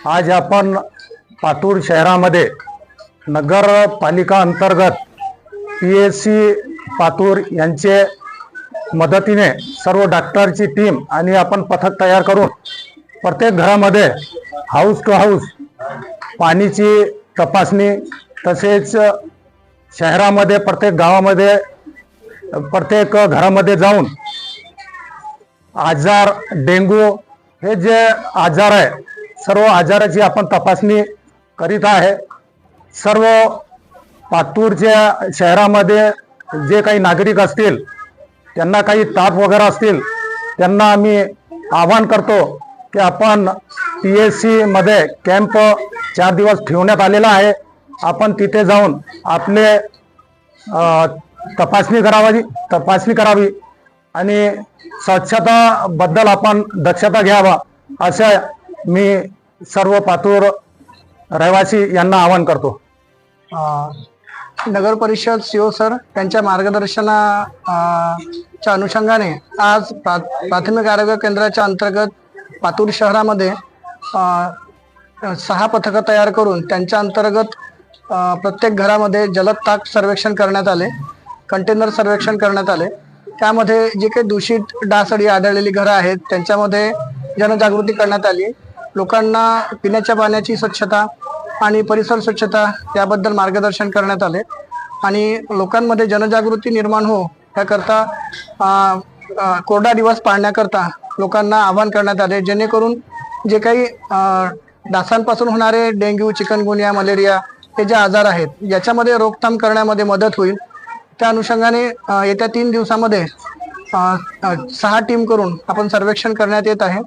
आज आपण पातूर शहरामध्ये नगरपालिका अंतर्गत PSC पातूर यांचे मदतीने सर्व डॉक्टरची टीम आणि आपण पथक तयार करून प्रत्येक घरामध्ये हाऊस टू हाऊस पाणीची तपासणी, तसेच शहरामध्ये प्रत्येक गावामध्ये प्रत्येक घरामध्ये जाऊन आजार, डेंगू हे जे आजार आहे सर्व आजाराची आपण तपासणी करीत आहे। सर्व पातूरच्या शहरामध्ये जे काही नागरिक असतील त्यांना काही ताप वगैरे असतील त्यांना आम्ही आवाहन करतो की आपण PSC मध्ये कॅम्प 4 दिवस ठेवण्यात आलेला आहे। आपण तिथे जाऊन आपले तपासणी करावी आणि स्वच्छता बद्दल आपण दक्षता घ्यावा असे मी सर्व पातूर रहिवासी यांना आवाहन करतो। नगर परिषद CO सर यांच्या मार्गदर्शनाच्या अनुषंगाने आज प्राथमिक आरोग्य केंद्राच्या अंतर्गत पातूर शहरामध्ये 6 पथकं तयार करून त्यांच्या अंतर्गत प्रत्येक घरामध्ये जलद ताक सर्वेक्षण करण्यात आले, कंटेनर सर्वेक्षण करण्यात आले। त्यामध्ये जे काही दूषित डासडी आढळलेली घरं आहेत त्यांच्यामध्ये जनजागृती करण्यात आली। लोकांना पिण्याच्या पाण्याची स्वच्छता आणि परिसर स्वच्छता याबद्दल मार्गदर्शन करण्यात आले आणि लोकांमध्ये जनजागृती निर्माण हो याकरता कोरडा दिवस पाळण्याकरता लोकांना आवाहन करण्यात आले, जेणेकरून जे काही डासांपासून होणारे डेंग्यू, चिकनगुनिया, मलेरिया हे जे आजार आहेत याच्यामध्ये रोकथाम करण्यामध्ये मदत होईल। त्या अनुषंगाने येत्या 3 दिवसामध्ये 6 टीम करून आपण सर्वेक्षण करण्यात येत आहे।